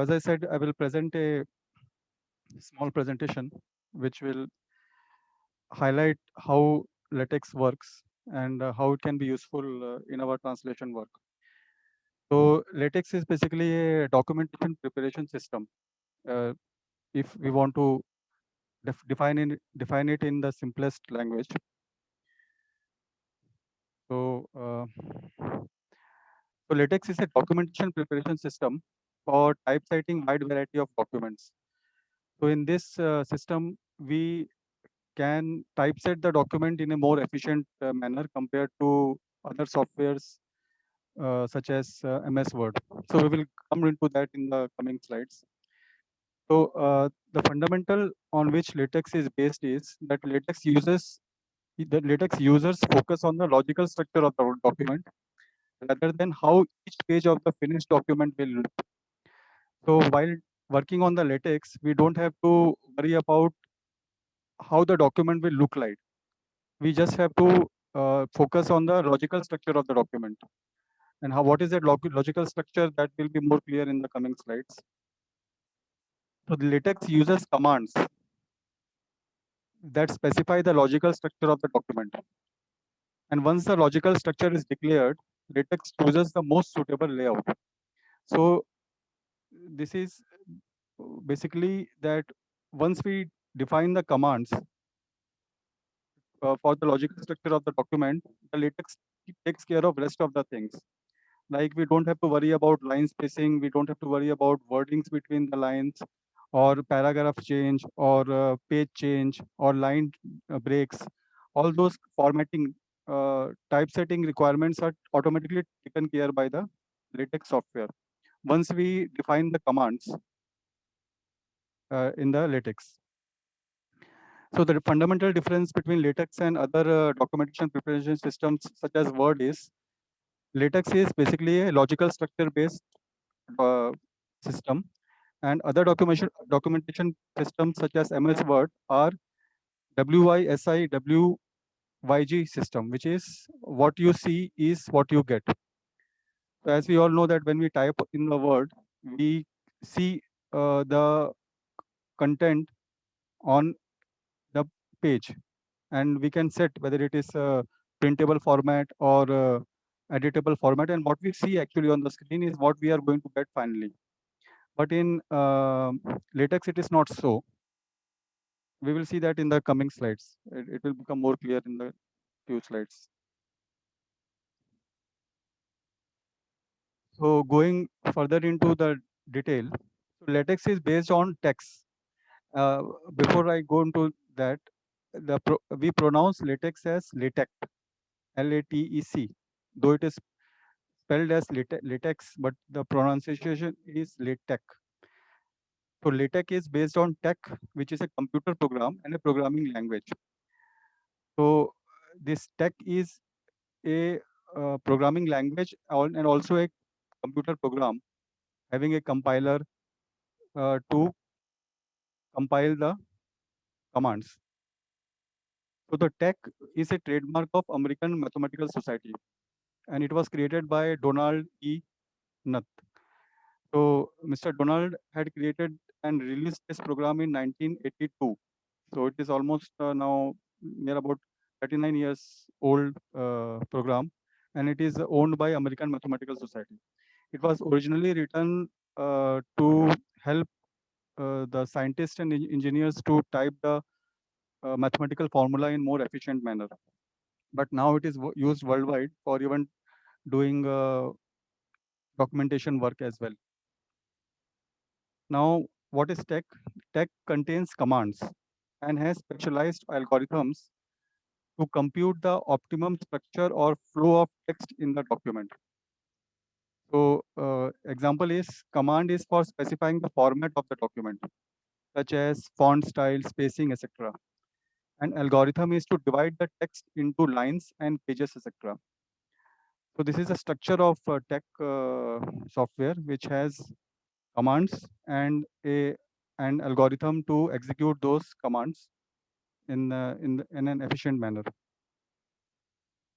as I said, I will present a small presentation which will highlight how LaTeX works and how it can be useful in our translation work. So LaTeX is basically a documentation preparation system. Uh, if we want to define it in the simplest language. So, so LaTeX is a documentation preparation system for typesetting wide variety of documents. So in this system, we can typeset the document in a more efficient manner compared to other softwares such as MS Word. So we will come into that in the coming slides. So the fundamental on which LaTeX is based is that LaTeX users focus on the logical structure of the document rather than how each page of the finished document will look. So while working on the LaTeX, we don't have to worry about how the document will look like. We just have to focus on the logical structure of the document. And what is that logical structure, that will be more clear in the coming slides. So the LaTeX uses commands that specify the logical structure of the document. And once the logical structure is declared, LaTeX chooses the most suitable layout. So this is basically that once we define the commands for the logical structure of the document, the LaTeX takes care of rest of the things. Like we don't have to worry about line spacing, we don't have to worry about wordings between the lines, or paragraph change, or page change, or line breaks. All those formatting, typesetting requirements are automatically taken care by the LaTeX software once we define the commands in the LaTeX. So the fundamental difference between LaTeX and other documentation preparation systems such as Word is LaTeX is basically a logical structure based uh, system, and other documentation systems such as MS Word are WISI WYG system, which is what you see is what you get. So as we all know that when we type in the word, we see the content on the page, and we can set whether it is a printable format or editable format, and what we see actually on the screen is what we are going to get finally. But in LaTeX, it is not so. We will see that in the coming slides. It will become more clear in the few slides. So going further into the detail, so LaTeX is based on text. Uh, Before I go into that, we pronounce LaTeX as LaTeX, LATEC, though it is spelled as latex, but the pronunciation is LaTeX. So LaTeX is based on TeX, which is a computer program and a programming language. So this TeX is a programming language and also a computer program having a compiler to compile the commands. So the TeX is a trademark of American Mathematical Society, and it was created by Donald E. Knuth. So Mr. Donald had created and released this program in 1982. So it is almost now near about 39 years old program, and it is owned by American Mathematical Society. It was originally written to help the scientists and engineers to type the mathematical formula in more efficient manner. But now it is used worldwide for even doing documentation work as well. Now, what is TeX? TeX contains commands and has specialized algorithms to compute the optimum structure or flow of text in the document. So, example is command is for specifying the format of the document, such as font style, spacing, etc. And algorithm is to divide the text into lines and pages, etc. So this is a structure of TeX software which has commands and an algorithm to execute those commands in an efficient manner.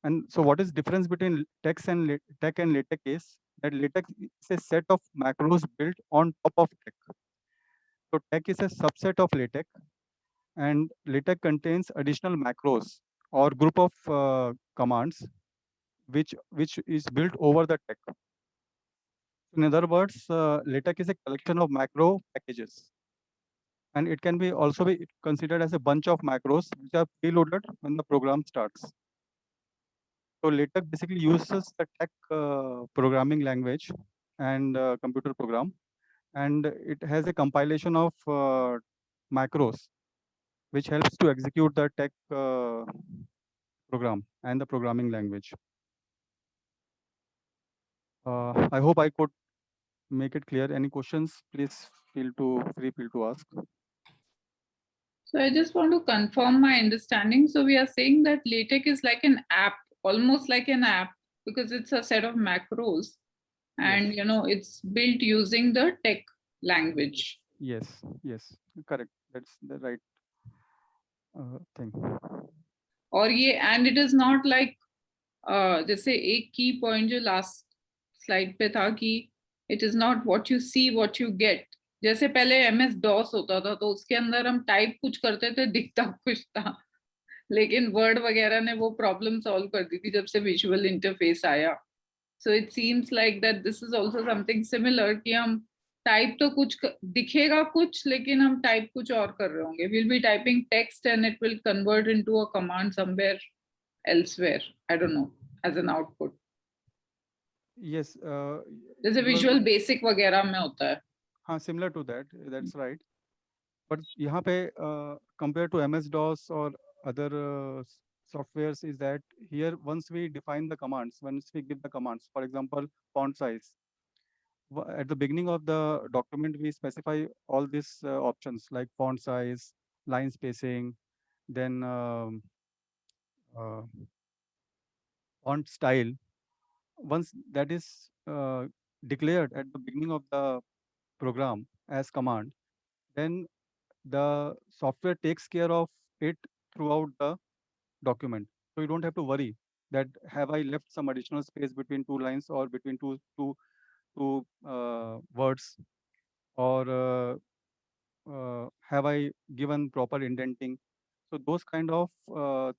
And so what is difference between TeX and LaTeX is that LaTeX is a set of macros built on top of TeX. So TeX is a subset of LaTeX, and LaTeX contains additional macros or group of commands which is built over the TeX. In other words, LaTeX is a collection of macro packages, and it can be also be considered as a bunch of macros which are preloaded when the program starts. So LaTeX basically uses the TeX programming language and computer program, and it has a compilation of macros which helps to execute the TeX program and the programming language. I hope I could make it clear. Any questions, please feel to ask. So I just want to confirm my understanding. So we are saying that LaTeX is like an app, almost like an app, because it's a set of macros, and Yes. it's built using the TeX language. Yes, correct. That's the right thing. और ये and it is not like जैसे एक की point जो last slide पे था कि it is not what you see what you get. जैसे पहले MS DOS होता था तो उसके अंदर हम टाइप कुछ करते थे, दिखता कुछ था, लेकिन वर्ड वगैरह ने वो प्रॉब्लम सॉल्व कर दी थी जब से विजुअल इंटरफेस आया. So it seems like that this is also something similar कि हम टाइप तो कुछ दिखेगा कुछ, लेकिन हम टाइप कुछ और कर रहे होंगे. Will be typing text and it will convert into a command somewhere elsewhere, I don't know, as an output. Yes, जैसे you are विजुअल बेसिक वगैरह में होता है. हाँ, similar to that. That's right. But यहाँ पे compared to MS-DOS or other softwares is that here once we define the commands, once we give the commands, for example, font size. At the beginning of the document, we specify all these options like font size, line spacing, then uh, font style. Once that is declared at the beginning of the program as command, then the software takes care of it throughout the document. So you don't have to worry that have I left some additional space between two lines or between two words, or have I given proper indenting. So those kind of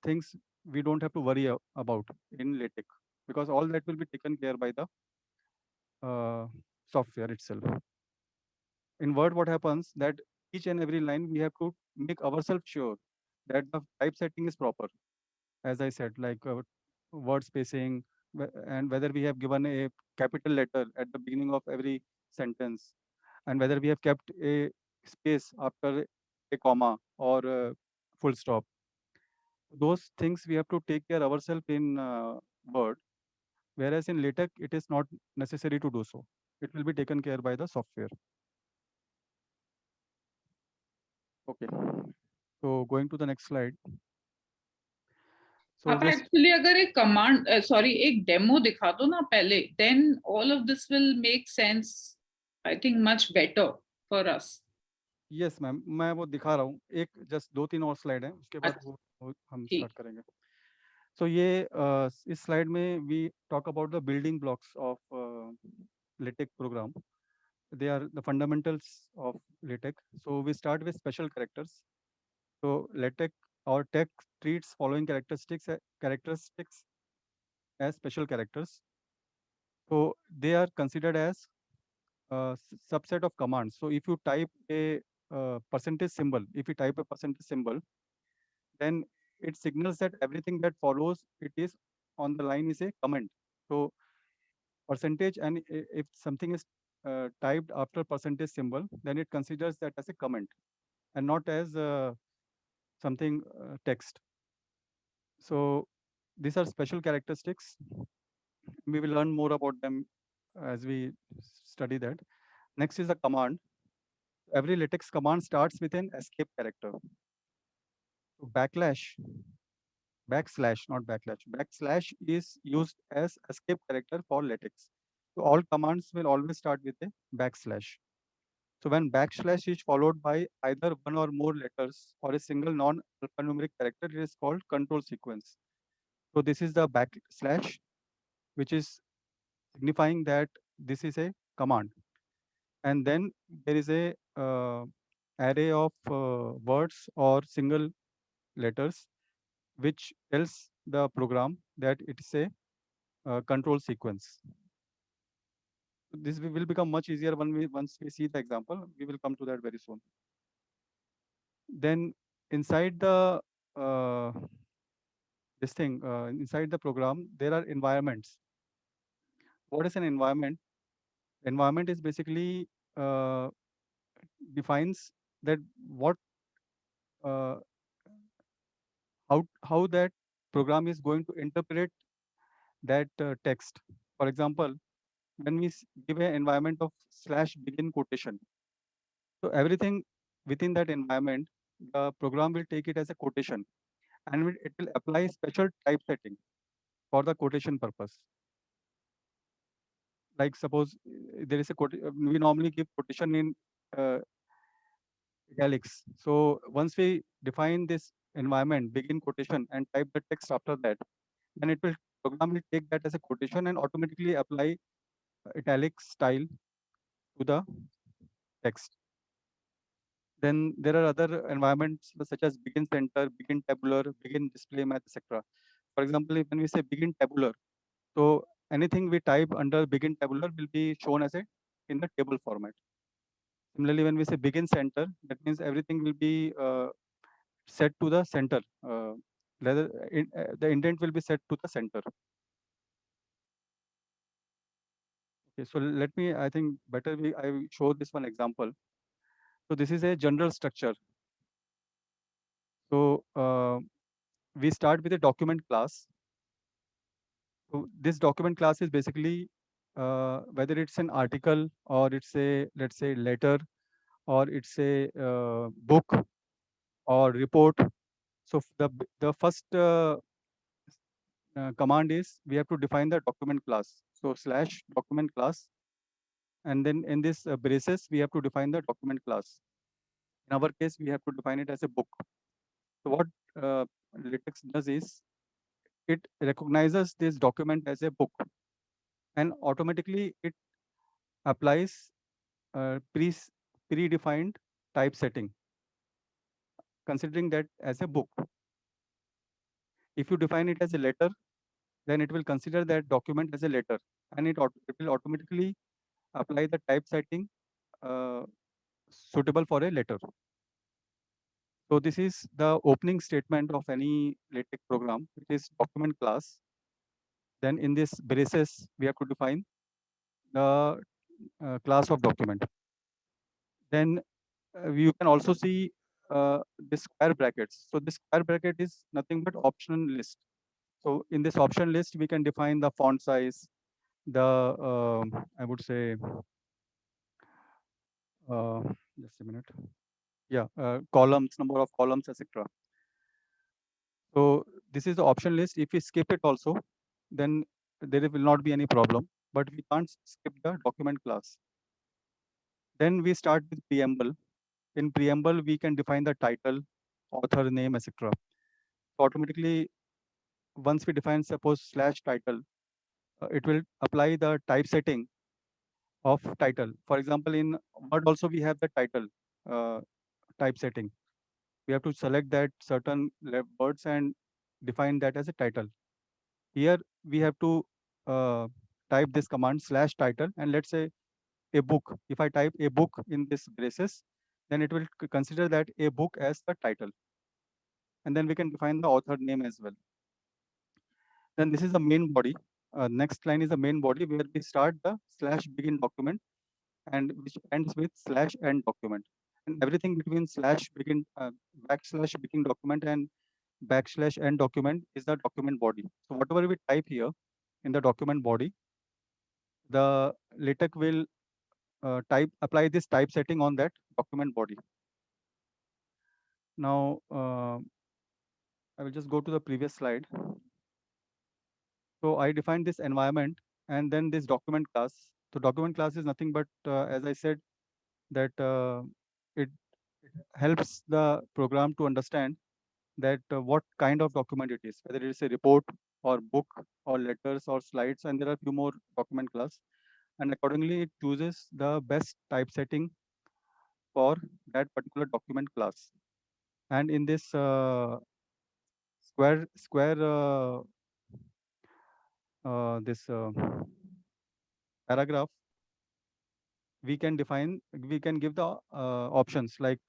things we don't have to worry about in LaTeX, because all that will be taken care by the software itself. In Word, what happens that each and every line we have to make ourselves sure that the type setting is proper. As I said, like word spacing, and whether we have given a capital letter at the beginning of every sentence, and whether we have kept a space after a comma or a full stop. Those things we have to take care ourselves in Word, whereas in LaTeX it is not necessary to do so. It will be taken care by the software. Okay. So going to the next slide. So आप this actually अगर एक command sorry एक demo दिखा दो ना पहले, then all of this will make sense, I think much better for us. Yes ma'am, मैं वो दिखा रहा हूँ. एक जस्ट 2-3 और स्लाइड है, उसके बाद अच्छा, वो हम ठीक. स्टार्ट करेंगे. सो ये इस स्लाइड में we talk about the building blocks of LaTeX program. They are the fundamentals of LaTeX. So we start with special characters. So LaTeX or TeX treats following characteristics as special characters. So they are considered as subset of commands. So if you type a percentage symbol, if you type a percentage symbol, then it signals that everything that follows it is on the line is a comment. So percentage, and if something is typed after percentage symbol, then it considers that as a comment and not as something text. So these are special characteristics. We will learn more about them as we study that. Next is a command. Every LaTeX command starts with an escape character. So backslash, not backlash. Backslash is used as escape character for LaTeX. So all commands will always start with a backslash. So when backslash is followed by either one or more letters or a single non-alphanumeric character, it is called control sequence. So this is the backslash, which is signifying that this is a command. And then there is a array of words or single letters which tells the program that it is a control sequence. This will become much easier when once we see the example. We will come to that very soon. Then inside the uh, this thing inside the program there are environments. What is an environment? Environment is basically uh, defines that what uh, how that program is going to interpret that text. For example, when we give an environment of slash begin quotation, so everything within that environment, the program will take it as a quotation, and it will apply special typesetting for the quotation purpose. Like suppose there is a we normally give quotation in uh, italics. So once we define this environment, begin quotation, and type the text after that, then it will program will take that as a quotation and automatically apply italic style to the text. Then there are other environments such as begin center, begin tabular, begin display math, etc. For example, when we say begin tabular, so anything we type under begin tabular will be shown as a in the table format. Similarly, when we say begin center, that means everything will be set to the center. Rather, the indent will be set to the center. Okay, so let me. I think better I will show this one example. So this is a general structure. So we start with a document class. So this document class is basically whether it's an article or it's a, let's say, letter, or it's a book or report. So the first command is we have to define the document class. So slash document class, and then in this braces we have to define the document class. In our case, we have to define it as a book. So what LaTeX does is it recognizes this document as a book, and automatically it applies predefined type setting, considering that as a book. If you define it as a letter, then it will consider that document as a letter, and it will automatically apply the type setting uh, suitable for a letter. So this is the opening statement of any LaTeX program, which is document class. Then in this braces, we have to define the class of document. Then you can also see the square brackets. So this square bracket is nothing but option list. So in this option list, we can define the font size, the I would say, uh, just a minute. Yeah, columns, number of columns, etc. So this is the option list. If we skip it also, then there will not be any problem. But we can't skip the document class. Then we start with preamble. In preamble, we can define the title, author name, etc. So automatically, once we define suppose slash title, it will apply the type setting of title. For example, in Word also we have the title uh, type setting. We have to select that certain words and define that as a title. Here we have to type this command slash title, and let's say a book. If I type a book in this braces, then it will consider that a book as the title. And then we can define the author name as well. Then this is the main body. Next line is the main body where we start the slash begin document and which ends with slash end document. And everything between slash begin backslash begin document and backslash end document is the document body. So whatever we type here in the document body, the LaTeX will apply this type setting on that document body. Now I will just go to the previous slide. So I defined this environment and then this document class. So document class is nothing but, as I said, that it helps the program to understand that what kind of document it is, whether it is a report or book or letters or slides, and there are a few more document class. and accordingly it chooses the best typesetting for that particular document class. And in this square this paragraph, we can give the options like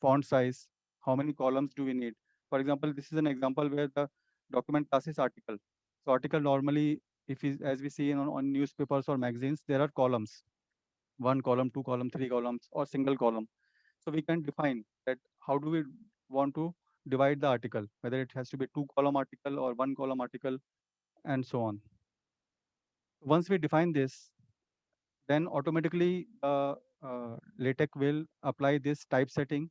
font size, how many columns do we need. For example, this is an example where the document class is article. So article normally, if is as we see on newspapers or magazines, there are columns, 1 column, 2 column, 3 columns, or single column. So we can define that how do we want to divide the article, whether it has to be 2 column article or 1 column article, and so on. Once we define this, then automatically LaTeX will apply this typesetting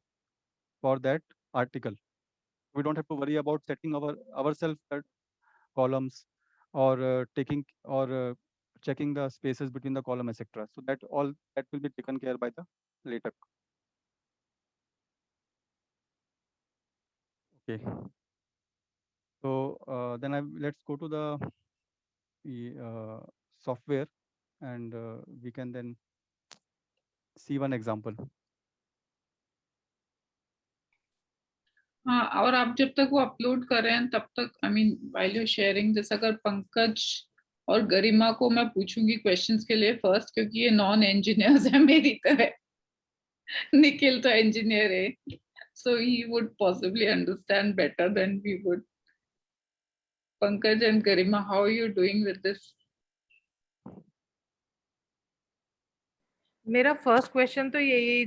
for that article. We don't have to worry about setting ourselves columns or taking or checking the spaces between the column, etc. So that will be taken care by the LaTeX. Okay. So then let's go to the software, and we can then see one example. हाँ, और आप जब तक वो upload कर रहे हैं तब तक I mean while you sharing this, अगर पंकज और गरिमा को मैं पूछूंगी क्वेश्चंस के लिए फर्स्ट, क्योंकि ये नॉन इंजीनियर्स है मेरी तरह। निखिल तो इंजीनियर है, so he would possibly understand better than we would. Pankaj and Garima, how are you doing with this? मेरा फर्स्ट क्वेश्चन तो यही,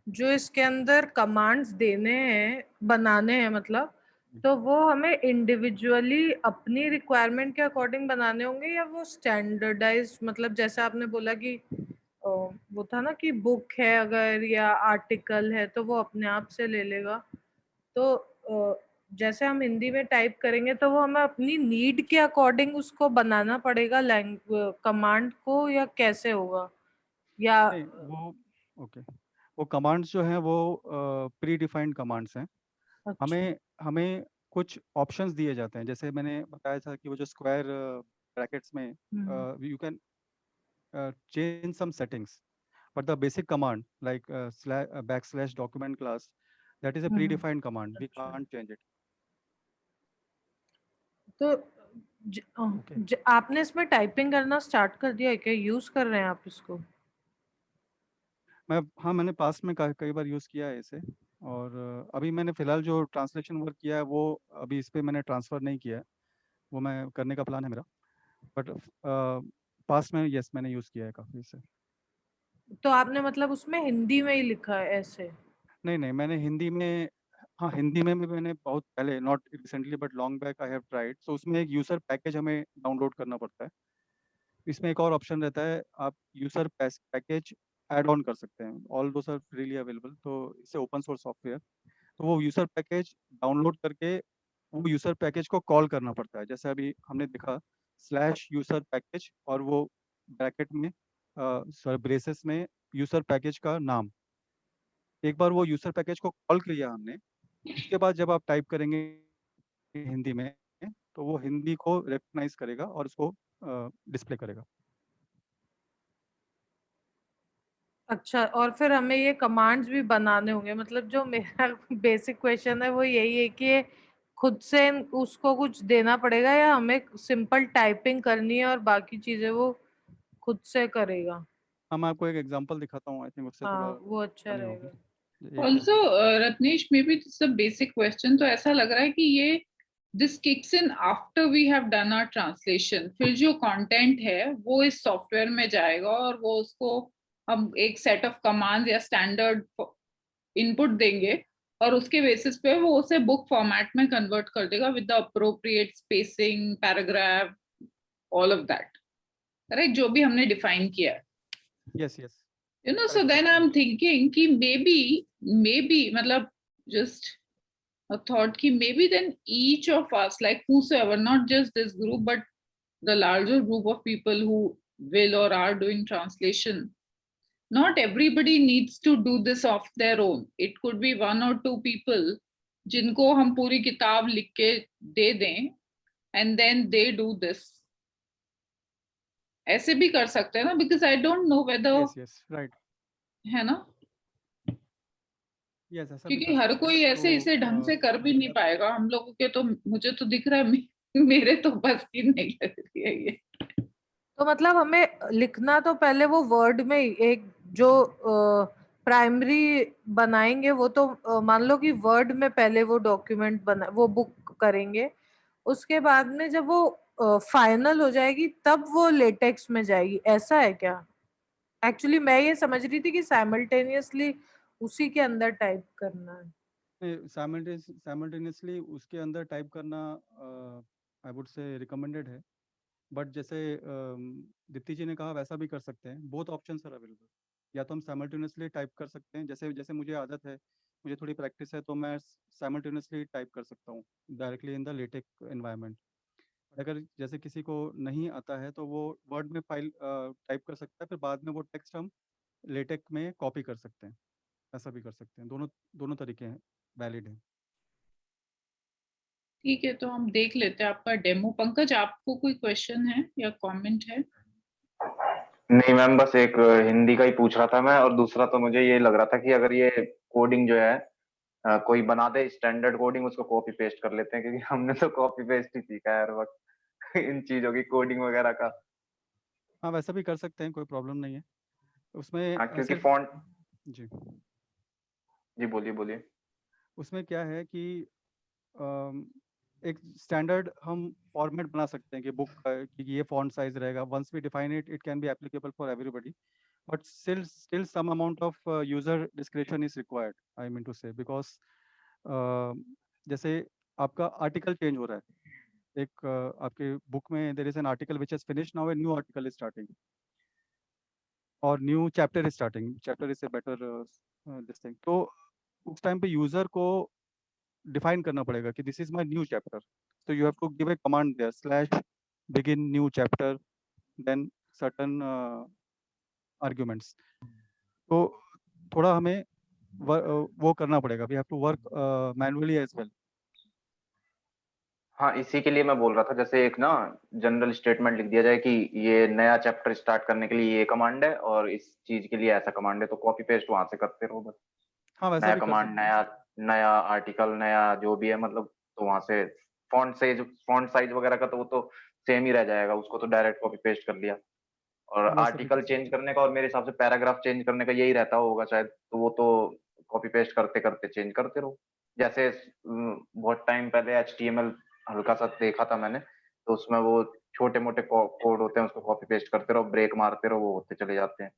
जो इसके अंदर कमांड्स देने हैं, बनाने हैं मतलब, तो वो हमें इंडिविजुअली अपनी रिक्वायरमेंट के अकॉर्डिंग बनाने होंगे या वो स्टैंडर्डाइज, मतलब जैसे आपने बोला कि वो था ना कि बुक है अगर या आर्टिकल है तो वो अपने आप से ले लेगा, तो जैसे हम हिंदी में टाइप करेंगे तो वो हमें अपनी नीड के अकॉर्डिंग उसको बनाना पड़ेगा कमांड को, या कैसे होगा? या नहीं, वो कमांड्स जो हैं वो प्री डिफाइंड कमांड्स हैं। अच्छा, हमें कुछ ऑप्शंस दिए जाते हैं, जैसे मैंने बताया था कि वो जो स्क्वायर ब्रैकेट्स में you can change some settings, but the basic command like / document class, that is a predefined command. We अच्छा। can't change it. तो Okay. आपने इसमें टाइपिंग करना स्टार्ट कर दिया है क्या? यूज कर रहे हैं आप इसको? मैंने पास में कई बार यूज़ किया है इसे, और अभी मैंने फिलहाल जो ट्रांसलेशन वर्क किया है वो अभी इस पे मैंने ट्रांसफ़र नहीं किया है, वो मैं करने का प्लान है मेरा, बट पास में यस मैंने यूज़ किया है काफ़ी इसे। तो आपने मतलब उसमें हिंदी में ही लिखा है ऐसे? नहीं, मैंने हिंदी में, हाँ, हिंदी में भी मैंने बहुत पहले, not recently but long back I have tried. So उसमें एक यूज़र पैकेज हमें डाउनलोड करना पड़ता है। इसमें एक और ऑप्शन रहता है, आप यूज़र पैकेज ऐड ऑन कर सकते हैं। All those are freely available, तो इससे ओपन सोर्स सॉफ्टवेयर। तो वो यूज़र पैकेज डाउनलोड करके वो यूज़र पैकेज को कॉल करना पड़ता है। जैसे अभी हमने देखा /यूज़र पैकेज, और वो ब्रैकेट में सॉरी ब्रेसेस में यूज़र पैकेज का नाम। एक बार वो यूज़र पैकेज को कॉल किया हमने, उसके बाद जब आप टाइप करेंगे हिंदी में, तो वो हिंदी को रिकॉग्नाइज करेगा और उसको डिस्प्ले करेगा। अच्छा, और फिर हमें ये कमांड्स भी बनाने होंगे? मतलब जो मेरा बेसिक क्वेश्चन है वो यही है कि खुद से उसको कुछ देना पड़ेगा या हमें सिंपल टाइपिंग करनी है और बाकी चीजें वो खुद से करेगा? हाँ, मैं आपको एक एग्जांपल दिखाता हूँ, आई थिंक उससे थोड़ा हाँ, वो अच्छा आसानी होगी। रहेगा। एक Also, Ratnesh, maybe this is a basic question. तो ऐसा लग रहा है कि ये this kicks in after we have done our translation. फिर जो content है वो इस सॉफ्टवेयर में जाएगा और वो उसको हम एक set of commands या standard input देंगे और उसके बेसिस पे वो उसे बुक फॉर्मेट में कन्वर्ट कर देगा with the appropriate spacing, paragraph, all of that. Right? जो भी हमने define किया है. Yes You know, so then I'm thinking कि maybe मतलब just a thought कि maybe then each of us, like whosoever, not just this group but the larger group of people who will or are doing translation, not everybody needs to do this of their own. It could be 1 or 2 people जिनको हम पूरी किताब लिख के दे दें and then they do this. ऐसे भी कर सकते हैं ना, because I don't know whether, yes right है ना, yes ऐसा भी क्योंकि कर हर सकते हैं कोई ऐसे तो इसे ढंग से कर भी नहीं पाएगा हम लोगों के, तो मुझे तो दिख रहा है मेरे तो बस की नहीं लग रही है ये। तो मतलब हमें लिखना तो पहले वो वर्ड में ही एक जो प्राइमरी बनाएंगे वो तो मान लो कि वर्ड में पहले वो डॉक्यूमेंट बना वो बुक करेंगे, उसके बाद में जब वो फाइनल हो जाएगी तब वो लेटेक्स में जाएगी, ऐसा है क्या? एक्चुअली मैं ये समझ रही थी कि साइमल्टेनियसली उसी के अंदर टाइप करना है। साइमल्टेनियसली उसके अंदर टाइप करना आई वुड से रिकमेंडेड है, बट जैसे दीप्ति जी ने कहा वैसा भी कर सकते हैं, बोथ ऑप्शंस आर अवेलेबल। या तो हम साइमल्टेनियसली टाइप कर सकते हैं, जैसे जैसे मुझे आदत है, मुझे थोड़ी प्रैक्टिस है, तो मैं साइमल्टेनियसली टाइप कर सकता हूँ directly in the LaTeX environment. अगर जैसे किसी को नहीं आता है तो वो वर्ड में फाइल टाइप कर सकता है, फिर बाद में वो टेक्स्ट हम लेटेक में कॉपी कर सकते हैं, ऐसा भी कर सकते हैं। दोनों दोनों तरीके हैं, वैलिड हैं। ठीक है, तो हम देख लेते हैं आपका डेमो। पंकज, आपको कोई क्वेश्चन है या कमेंट है? नहीं मैम, बस एक हिंदी का ही पूछ रहा था मैं, और दूसरा तो मुझे ये लग रहा था कि अगर ये कोडिंग जो है कोई बना दे स्टैंडर्ड कोडिंग, उसको कॉपी पेस्ट कर लेते हैं, क्योंकि हमने तो कॉपी पेस्ट ही सीखा है हर वक्त इन चीजों की कोडिंग वगैरह का। हाँ वैसा भी कर सकते हैं, कोई प्रॉब्लम नहीं है उसमें। हाँ, क्योंकि सिर्फ फॉन्ट। जी, जी बोलिए बोलिए। उसमें क्या है कि अम, एक स्टैंडर्ड हम फॉर्मेट बना सकते हैं कि बुक कि ये फॉन्ट साइज रहेगा। Once we define it, it can be applicable for everybody, but still some amount of user description is required, I mean to say, because जैसे आपका आर्टिकल चेंज हो रहा है, एक आपके बुक में there is an article which is finish, now a new article is starting और new chapter is starting, chapter is a better this thing. तो उस टाइम पे यूजर को डिफाइन करना पड़ेगा कि this is my new chapter, तो you have to give a command there slash begin new chapter, then certain arguments. तो थोड़ा हमें वो करना पड़ेगा, we have to work manually as well. हाँ, इसी के लिए मैं बोल रहा था, जैसे एक ना जनरल स्टेटमेंट लिख दिया जाए कि ये नया चैप्टर स्टार्ट करने के लिए ये कमांड है, और इस चीज के लिए ऐसा कमांड है, तो कॉपी पेस्ट वहां से करते रहो बस। हाँ वैसा नया भी कर कमांड, सकते हैं। नया नया आर्टिकल, नया जो भी है मतलब, तो वहां से फॉन्ट साइज वगैरह का तो वो तो सेम ही रह जाएगा, उसको तो डायरेक्ट कॉपी पेस्ट कर लिया। और हाँ वैसा भी कर आर्टिकल सकते चेंज हैं। करने का और मेरे हिसाब से पैराग्राफ चेंज करने का यही रहता होगा शायद, तो वो तो कॉपी पेस्ट करते करते चेंज करते रहो। जैसे बहुत टाइम पहले HTML हल्का सा देखा था मैंने, तो उसमें वो छोटे मोटे कोड होते हैं, उसको कॉपी पेस्ट करते रहो, ब्रेक मारते रहो, वो होते चले जाते हैं।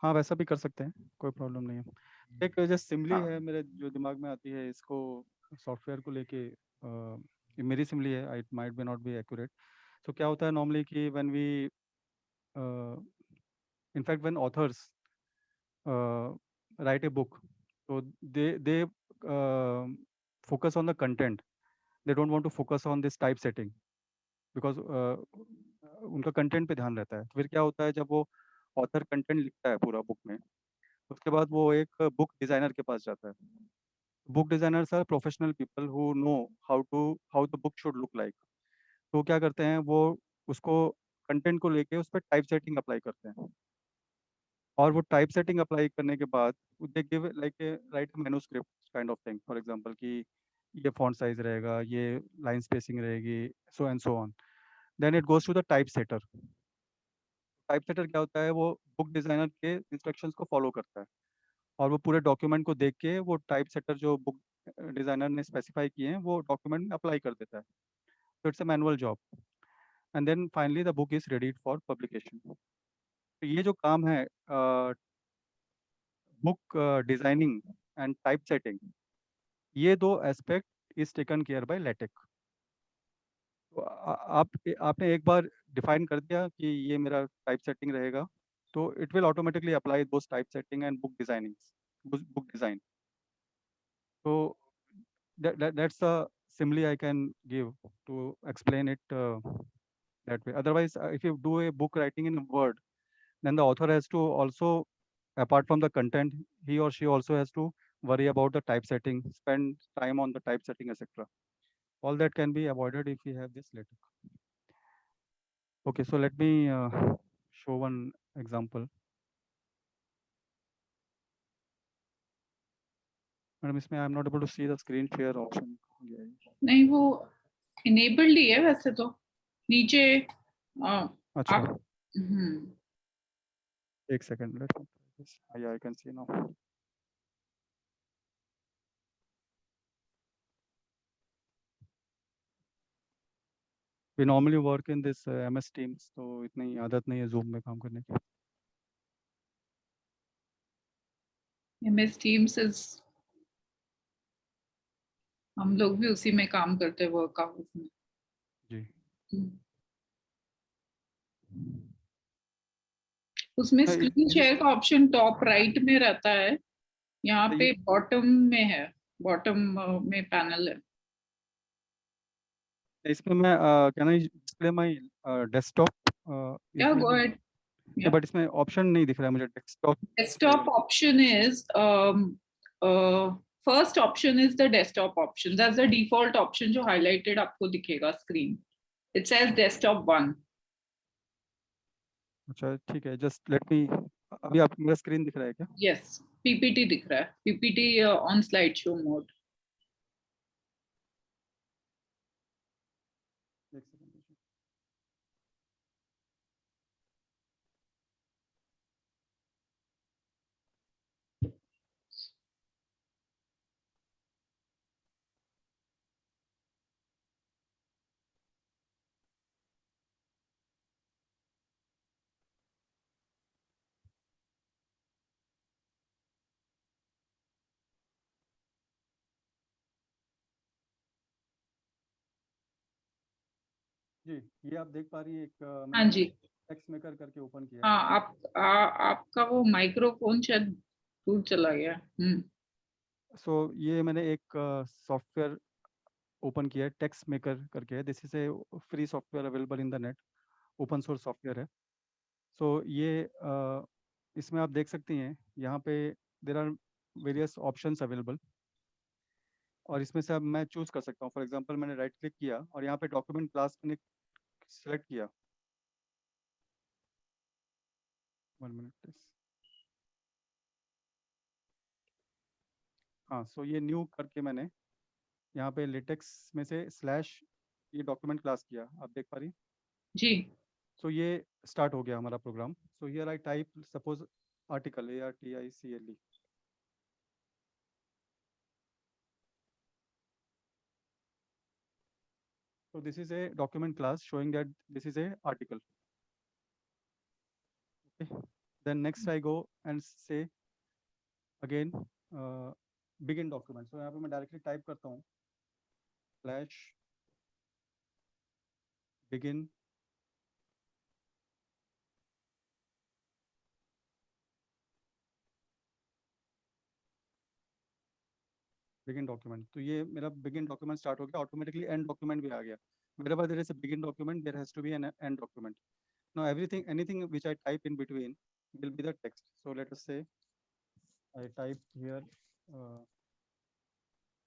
हाँ वैसा भी कर सकते हैं, कोई प्रॉब्लम नहीं है। एक जो सिमली हाँ है मेरे जो दिमाग में आती है, इसको सॉफ्टवेयर को लेके ये मेरी सिमली है, it might be not be accurate. तो क्या होता है नॉर्मली कि when we in fact when authors write a book, so they focus on the content, they don't want to focus on this typesetting because उनका content पे ध्यान रहता है। तो फिर क्या होता है, जब वो ऑथर कंटेंट लिखता है पूरा बुक में, उसके बाद वो एक बुक डिजाइनर के पास जाता है। Book designers are professional people who know how the book should look like. तो क्या करते हैं वो, उसको कंटेंट को लेके उस पर टाइप सेटिंग अप्लाई करते हैं, और वो टाइप सेटिंग अप्लाई करने के बाद they give like a right manuscript kind of thing, for example कि ये फॉन्ट साइज रहेगा, ये लाइन स्पेसिंग रहेगी, so and so on. Then it goes to the typesetter. Typesetter क्या होता है, वो बुक डिजाइनर के इंस्ट्रक्शंस को फॉलो करता है, और वो पूरे डॉक्यूमेंट को देख के वो टाइप सेटर जो बुक डिजाइनर ने स्पेसिफाई किए हैं वो डॉक्यूमेंट में अप्लाई कर देता है। तो it's a manual job, and then finally the book is ready for publication. तो ये जो काम है, book designing and typesetting, ये दो aspect is taken care by LaTeX. तो आपने एक बार डिफाइन कर दिया कि ये मेरा टाइप सेटिंग रहेगा, तो it will automatically apply those type setting and book designing, book design. तो that's a simile I can give to explain it that way. Otherwise, if you do a book writing in Word, then the author has to also, apart from the content, he or she also has to worry about the typesetting, spend time on the typesetting, etc. All that can be avoided if we have this later. Okay, so let me show one example. Madam इसमें I am not able to see the screen share option. नहीं, वो enabled ही है वैसे तो नीचे। अच्छा आप एक second, let me I can see now. We normally work in this MS Teams, तो इतनी आदत नहीं है जूम में काम करने की। MS Teams इज, हम लोग भी उसी में काम करते हैं वर्क आवर्स में। जी उसमें हाँ, स्क्रीन शेयर का ऑप्शन टॉप राइट में रहता है, यहाँ पे बॉटम में है, बॉटम में पैनल है। इसमें मैं can I display my desktop? या गो अहेड। बट इसमें ऑप्शन नहीं दिख रहा है मुझे desktop. Desktop option is first option is the desktop option. That's the default option जो highlighted आपको दिखेगा screen. It says desktop 1. अच्छा ठीक है, जस्ट लेट मी। अभी आप मेरा स्क्रीन दिख रहा है क्या? Yes, PPT दिख रहा है, PPT on slideshow mode. एक सेकंड। जी ये आप देख पा रही है, एक हाँ जी, टेक्स्ट मेकर करके ओपन किया है। हाँ आपका वो माइक्रोफोन शायद दूर चला गया। सो ये मैंने एक सॉफ्टवेयर ओपन किया है, टेक्स्ट मेकर करके है। This is a free software available in the net, open source software है। सो ये इसमें आप देख सकती हैं, यहाँ पे there are various options available, और इसमें से अब मैं चूज कर सकता हूँ। फॉर एग्जांपल मैंने राइट क्लिक किया और यहाँ पे डॉक्यूमेंट क्लास मैंने सेलेक्ट किया। 1 मिनट प्लीज। हाँ, सो ये न्यू करके मैंने यहाँ पे लेटेक्स में से स्लैश ये डॉक्यूमेंट क्लास किया, आप देख पा रही। जी, सो ये स्टार्ट हो गया हमारा program. So here I type suppose article, ARTICLE। So this is a document class showing that this is a article. Okay. Then next I go and say again begin document. So यहाँ पे मैं directly type करता हूँ slash begin document। तो ये मेरा begin document start हो गया, automatically end document भी आ गया। Wherever there is a begin document, there has to be an end document. Now anything which I type in between will be the text. So let us say I type here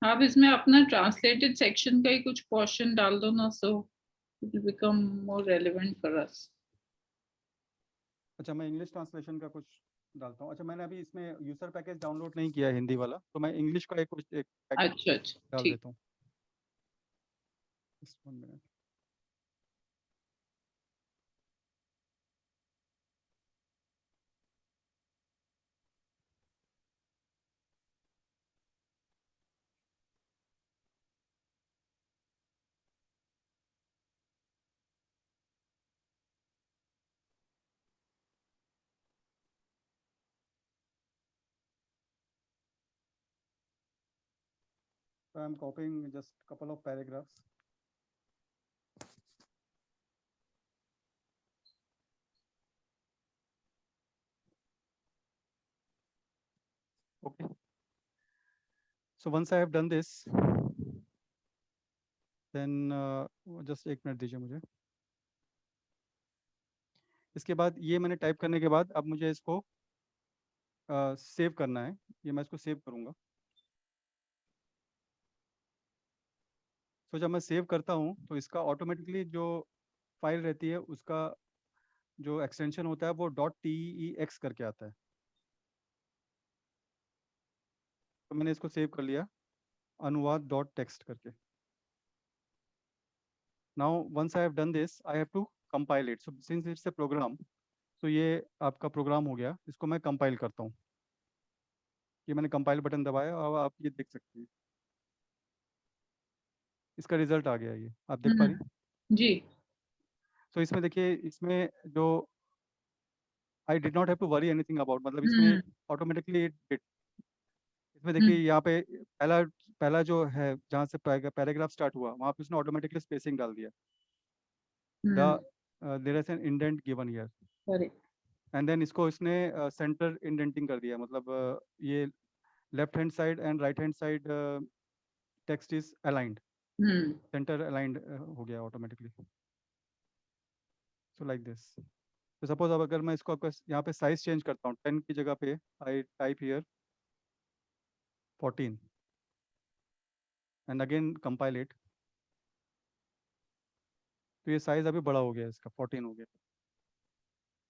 आप इसमें अपना translated section का ही कुछ portion डाल दो ना, so it will become more relevant for us. अच्छा मैं इंग्लिश ट्रांसलेशन का कुछ डालता हूँ। अच्छा मैंने अभी इसमें यूजर पैकेज डाउनलोड नहीं किया है हिंदी वाला, तो मैं इंग्लिश का एक पैकेज अच्छा अच्छा, डाल ठीक। देता हूँ। Just 1 minute. So I'm copying just a couple of paragraphs. Okay. So once I have done this, then just एक मिनट दीजिए मुझे। इसके बाद ये मैंने टाइप करने के बाद अब मुझे इसको सेव करना है। ये मैं इसको सेव करूँगा। तो जब मैं सेव करता हूँ तो इसका ऑटोमेटिकली जो फाइल रहती है उसका जो एक्सटेंशन होता है वो .tex करके आता है। तो मैंने इसको सेव कर लिया अनुवाद.टेक्स्ट करके। Now once I have done this I have to compile it. So since it's a program, तो ये आपका प्रोग्राम हो गया। इसको मैं कंपाइल करता हूँ। ये मैंने कंपाइल बटन दबाया और आप ये देख सकते हैं इसका रिजल्ट आ गया। ये आप देख पा रही हैं? जी। तो इसमें देखिए, इसमें जो I did not have to worry anything about, मतलब इसमें ऑटोमेटिकली इसमें देखिए यहाँ पे पहला जो है जहाँ से पैराग्राफ स्टार्ट हुआ वहाँ पे उसने ऑटोमेटिकली स्पेसिंग डाल दिया। There is an indent given here correct. And then इसको इसने सेंटर इंडेंटिंग कर दिया, मतलब ये left hand side and right hand side text is aligned, centre aligned हो गया ऑटोमेटिकली। So like this. तो सपोज अब अगर मैं इसको आपका यहाँ पे साइज चेंज करता हूँ, 10 की जगह पे I type here 14 and again compile it, तो ये साइज अभी बड़ा हो गया, इसका 14 हो गया।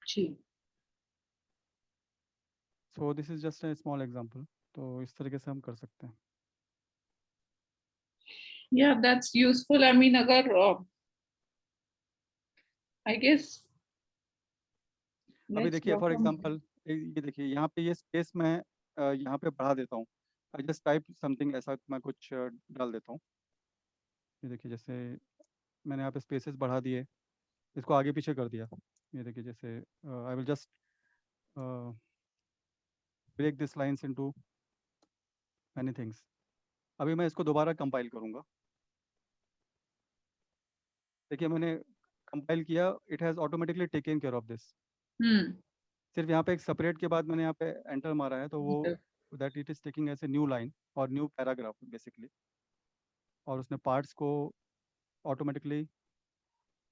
जी। So this is just a small example. तो इस तरीके से हम कर सकते हैं। Yeah, that's useful. I mean, अगर I guess अभी let's देखिए work फॉर on एग्जांपल ये देखिए यहाँ पे ये स्पेस मैं यहाँ पे बढ़ा देता हूँ। आई जस्ट टाइप समथिंग, ऐसा मैं कुछ डाल देता हूँ। ये देखिए जैसे मैंने यहाँ पे स्पेसेस बढ़ा दिए, इसको आगे पीछे कर दिया। ये देखिए जैसे I will just break this lines into many things. अभी मैं इसको दोबारा कंपाइल करूँगा। देखिए मैंने कंपाइल किया, it has automatically taken care of this. सिर्फ यहाँ पे एक सेपरेट के बाद मैंने यहाँ पे एंटर मारा है, तो वो that it is taking as a new line और न्यू पैराग्राफ बेसिकली, और उसने पार्ट्स को ऑटोमेटिकली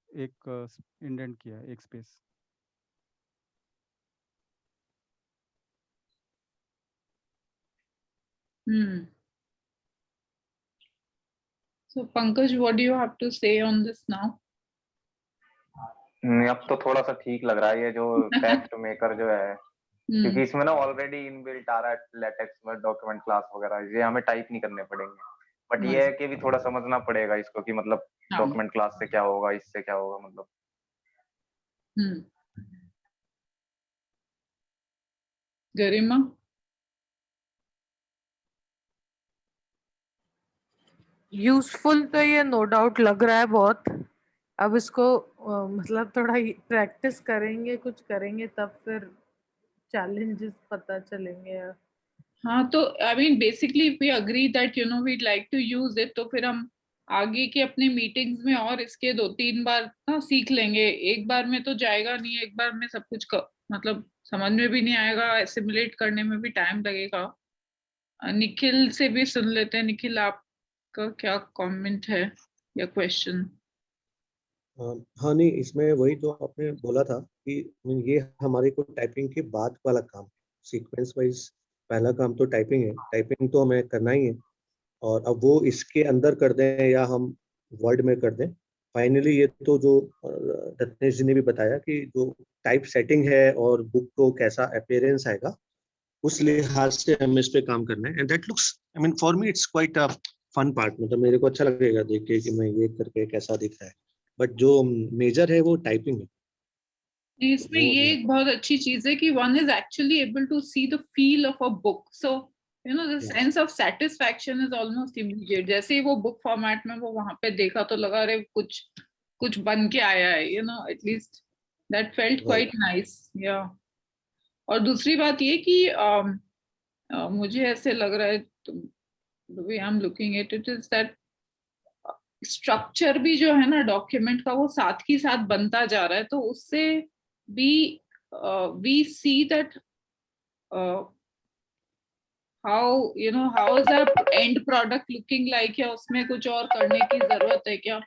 एक इंडेंट किया है, एक space. So Pankaj, what do you have to say on this now? अब तो थोड़ा सा ठीक लग रहा है ये जो टेक्स्ट मेकर जो है, क्योंकि इसमें ना ऑलरेडी इनबिल्ट आ रहा है लेटेक्स में डॉक्यूमेंट क्लास वगैरह, ये हमें टाइप नहीं करने पड़ेंगे। बट ये है कि भी थोड़ा समझना पड़ेगा इसको कि मतलब डॉक्यूमेंट क्लास से क्या होगा, इससे क्या होगा, मतलब। गरिमा? यूजफुल तो ये नो डाउट लग रहा है बहुत। अब इसको मतलब थोड़ा प्रैक्टिस करेंगे, कुछ करेंगे, तब फिर चैलेंजेस पता चलेंगे। हाँ, तो I mean basically we agree that you know we'd like to use it, तो फिर हम आगे के अपने मीटिंग्स में और इसके 2-3 बार ना सीख लेंगे। एक बार में तो जाएगा नहीं, एक बार में सब कुछ मतलब समझ में भी नहीं आएगा, एसिमुलेट करने में भी टाइम लगेगा। निखिल से भी सुन लेते हैं। निखिल, आपका क्या कमेंट है या क्वेश्चन? हाँ नहीं, इसमें वही जो आपने बोला था कि ये हमारे को टाइपिंग के बाद वाला काम, सीक्वेंस वाइज पहला काम तो टाइपिंग है, टाइपिंग तो हमें करना ही है, और अब वो इसके अंदर कर दें या हम वर्ड में कर दें, फाइनली ये तो जो रत्नेश जी ने भी बताया कि जो टाइप सेटिंग है और बुक को कैसा अपीयरेंस आएगा, उस लिहाज से हमें इस पे काम करना है। And that looks, I mean for me it's quite a fun part, मतलब मेरे को अच्छा लगेगा देख के कि मैं ये करके कैसा दिख रहा है, बट जो मेजर है वो टाइपिंग है। इसमें ये एक बहुत अच्छी चीज है कि one is actually able to see the feel of a book, so you know the sense of satisfaction is almost immediate. जैसे ही वो बुक फॉर्मेट में वो वहां पे देखा तो लगा अरे कुछ कुछ बन के आया है, you know, at least that felt quite nice. या और दूसरी बात ये कि मुझे ऐसे लग रहा है, the way I'm looking at it is that structure भी जो है ना डॉक्यूमेंट का, वो साथ ही साथ बनता जा रहा है, तो उससे भी we see that how you know how is the end product looking like, या उसमें कुछ और करने की जरूरत है क्या।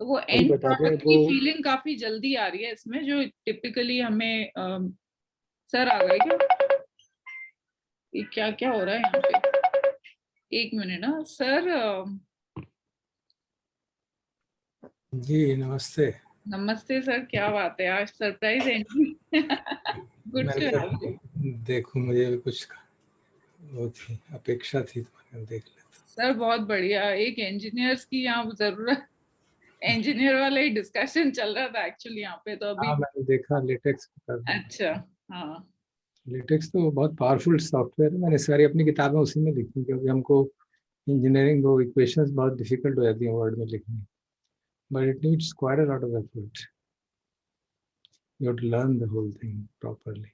तो वो एंड प्रोडक्ट की फीलिंग काफी जल्दी आ रही है इसमें, जो टिपिकली हमें सर आ गए क्या, ये क्या क्या हो रहा है यहाँ पे, एक मिनट ना सर। जी नमस्ते। नमस्ते सर, क्या बात है, आज सरप्राइज एंट्री। गुड मैंने टू कहा हैव यू। देखूं, मुझे भी कुछ वो थी, अपेक्षा थी, तो मैंने देख लिया। सर बहुत बढ़िया, एक इंजीनियर्स की यहाँ जरूरत, इंजीनियर वाला ही डिस्कशन चल रहा था एक्चुअली यहाँ पे तो अभी। हाँ मैंने देखा लेटेक्स पर। अच्छा। हाँ लेटेक्स तो बहुत पावरफुल सॉफ्टवेयर है। मैंने सारी अपनी किताबें उसी में लिखी, क्योंकि हमको इंजीनियरिंग वो इक्वेशंस बहुत डिफिकल्ट हो जाती हैं वर्ड में लिखनी, but it needs quite a lot of effort. You have to learn the whole thing properly.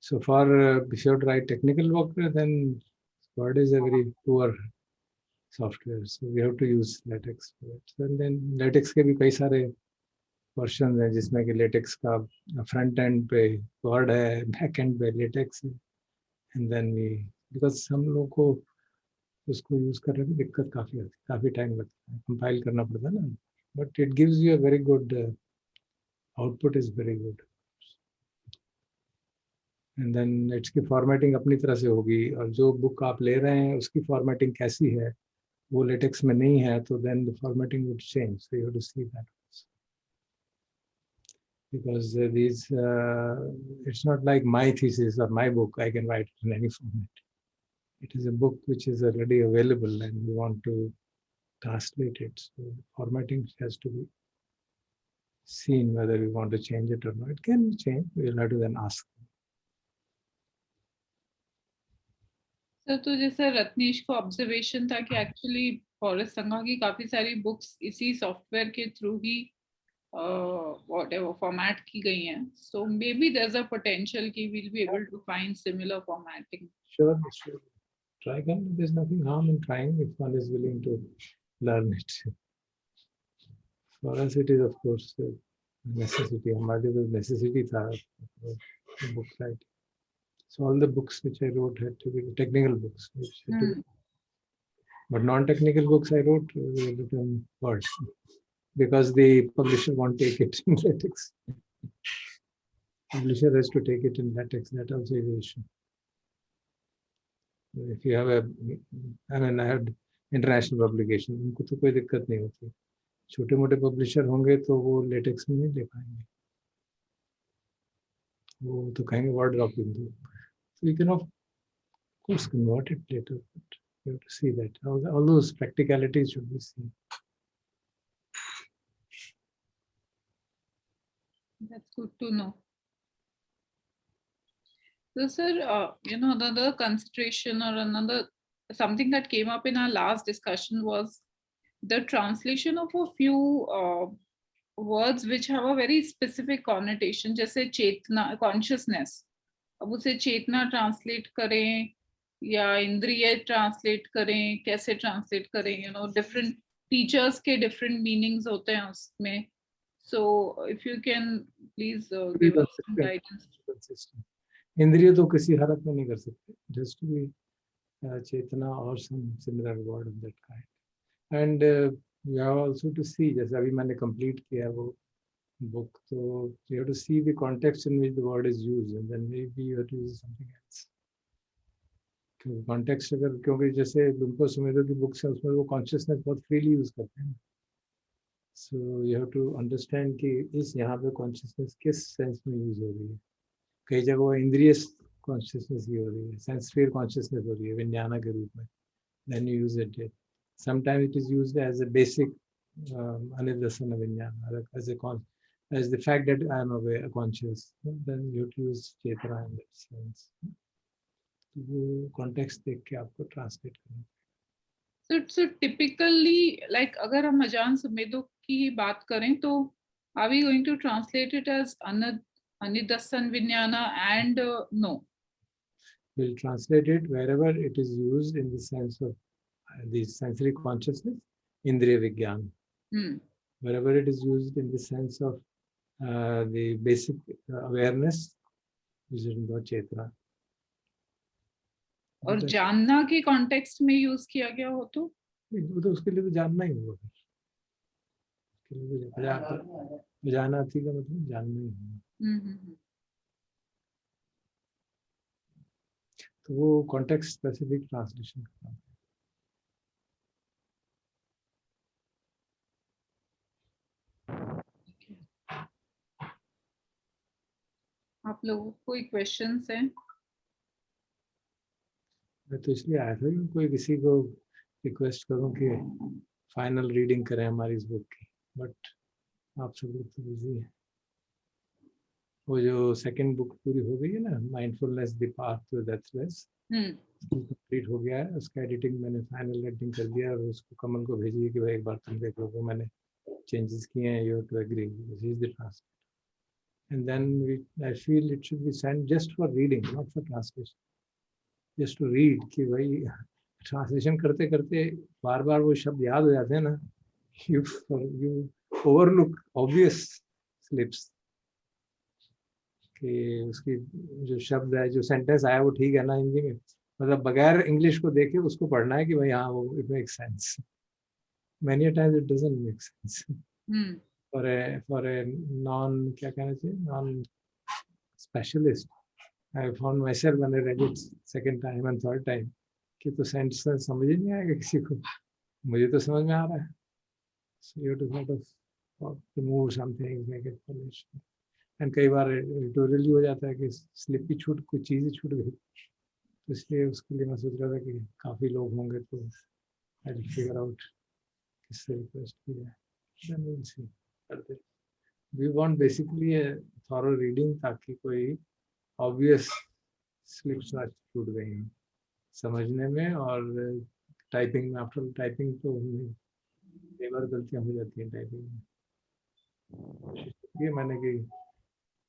So for if you have to write technical work, then Word is a very poor software. So we have to use LaTeX for it. And then LaTeX के भी कई सारे version हैं, जिसमें कि LaTeX का front end पे Word है, बैक एंड पे LaTeX है. And then we, because हम लोग को उसको यूज करने में दिक्कत काफी आती है, काफी टाइम लगता है, कंपाइल करना पड़ता है ना. But it gives you a very good output is very good. And then इसकी फॉर्मेटिंग अपनी तरह से होगी, और जो बुक आप ले रहे हैं उसकी फॉर्मेटिंग कैसी है, वो लेटेक्स में नहीं है, तो then the formatting would change. So you have to see that because these it's not like my thesis or my book. I can write it in any format. It is a book which is already available and we want to translate it, so formatting has to be seen whether we want to change it or not. It can be changed, we'll have to then ask. Sir, तो जैसे रत्नेश को observation था कि actually forest संघा की काफी सारी books इसी सॉफ्टवेयर के थ्रू ही whatever format की गई हैं, so maybe there's a potential कि we'll be able to find similar formatting. Sure, sure. Try again. There's nothing harm in trying if one is willing to learn it. For us, it is of course a necessity. हमारे लिए necessity था book writing. So all the books which I wrote had to be technical books, which had to be, but non-technical books I wrote written words because the publisher won't take it in LaTeX. Publisher has to take it in LaTeX. That also is an issue. If you have a, I mean, I had international publication, उनको तो कोई दिक्कत नहीं होती. छोटे मोटे publisher होंगे तो वो लेटेक्स में नहीं ले पाएंगे, वो तो कहेंगे वर्ड ड्रॉपिंग दो. So you can of course convert it later, but you have to see that all those practicalities should be seen. That's good to know. So sir, another consideration or another something that came up in our last discussion was the translation of a few words which have a very specific connotation, जैसे चेतना, consciousness. अब उसे चेतना translate करें या इंद्रिय translate करें, कैसे translate करें, different teachers के डिफरेंट मीनिंग्स होते हैं उसमें. So if you can please give us some guidance. इंद्रिय तो किसी हालत में नहीं कर सकते, जस्ट टू बी चेतना और some similar word of that kind. And we have also to see, जैसे अभी मैंने कंप्लीट किया वो book, so you have to see the context in which the word is used, and then maybe you have to use something else. Context अगर, क्योंकि जैसे लुम्पो सुमेधो की books है उसमें वो कॉन्शियसनेस बहुत फ्रीली यूज करते हैं, so you have to understand कि इस यहाँ पे कॉन्शियसनेस किस सेंस में यूज हो रही है. कई जगह वो इंद्रिय कॉन्शियसनेस ही हो रही है, सेंसरी कॉन्शियसनेस हो रही है विज्ञाना के रूप में, then you use it. Sometimes it is used as a basic anidasana vinyana, as the fact that I am aware, conscious, then you have to use chetana in that sense. वो context देख के आपको translate करना. So typically, like अगर हम अजान सुमेधो की ही बात करें तो are we going to translate it as anidasan vinyana and no? We'll translate it wherever it is used in the sense of the sensory consciousness, indriya vigyan. Wherever it is used in the sense of the basic awareness, use it in the chetana. और जानना के context में use किया गया हो तो उसके लिए तो जानना ही होगा. उसके लिए जाना थी का मतलब जानना ही होगा. तो वो कॉन्टेक्स्ट स्पेसिफिक ट्रांसलेशन करना. लोगों को कोई क्वेश्चंस हैं? मैं तो इसलिए आया था कि कोई किसी को रिक्वेस्ट करूं कि फाइनल रीडिंग करें हमारी इस बुक की, बट आप सब लोग तो बिजी हैं। वो जो सेकंड बुक पूरी हो गई है ना, mindfulness the path to deathless, complete हो गया है। उसका एडिटिंग मैंने फाइनल एडिटिंग कर दिया और उसको कमल को भेजी है कि भाई एक बार तुम देख लो, वो मैंने चेंजेस किए हैं, you have to agree, this is the translation, and then I feel it should be sent just for reading, not for translation, just to read, कि भाई ट्रांसलेशन करते करते बार बार वो शब्द याद हो जाते हैं ना, you you overlook obvious slips, कि उसकी जो शब्द है, जो सेंटेंस आया वो ठीक है ना हिंदी में, मतलब बगैर इंग्लिश को देखे उसको पढ़ना है कि भाई हाँ वो it make sense, many a times it doesn't make sense for a non, क्या कहना चाहिए, non specialist. I found myself when I read it second time and third time कि तो सेंस समझ ही नहीं आएगा किसी को, मुझे तो समझ में आ रहा है. So you have to sort of remove something, make it polished. And कई बार एडिटोरियल हो जाता है कि स्लिप ही छूट, कुछ चीज़ ही छूट गई, तो इसलिए उसके लिए मैं सोच रहा था कि काफ़ी लोग होंगे तो आई विल फिगर आउट किससे रिक्वेस्ट की जाए, देन वी विल सी करते. We want basically a thorough reading, ताकि कोई ऑब्वियस स्लिप्स ना छूट गई हैं समझने में, और टाइपिंग में, आफ्टर टाइपिंग तो कई बार गलतियाँ हो जाती हैं टाइपिंग में. कोशिश की है मैंने कि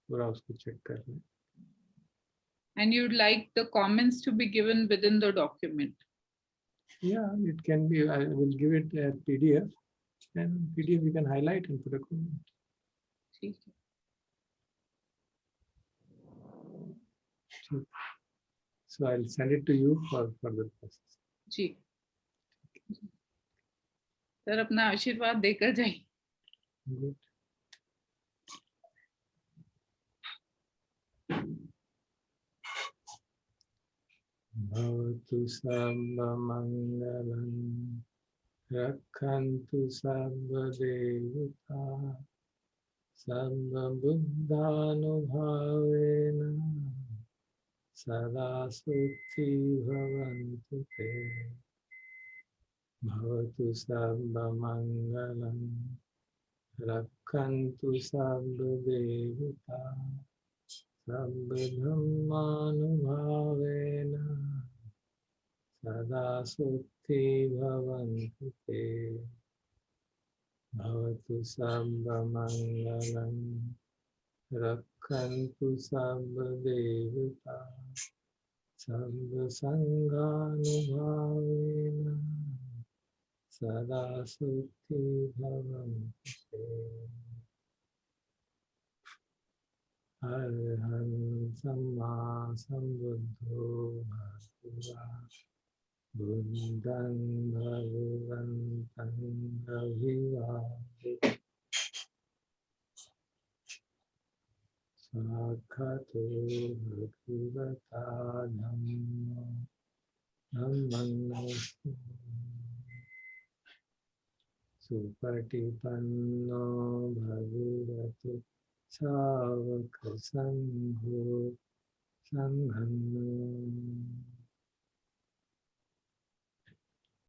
पूरा उसको चेक कर लें. And you'd like the comments to be given within the document? Yeah, it can be. I will give it a PDF, and PDF you can highlight and put a comment. ठीक है. So I'll send it to you for further process. जी sir, अपना आशीर्वाद देकर जाइए. Good. Bhavatu sabba mangalam, rakhantu sabba devata, sabba buddhanubhavena, sada sukhti bhavantu te. Bhavatu sabba mangalam, rakhantu sabba devata, sabba dhammanubhavena, sada sukhti bhavantu te. Bhavatu sabba mangalam, rakhantu sabba devata, sabba sanghanubhavena, sada sukhti bhavantu te. Arhan samma sambuddho bhagava, buddhang bhagavantang avivādi, sakkhato bhagavata dhammo dhammang supatipanno bhagavatu Savaka Sangho Sangham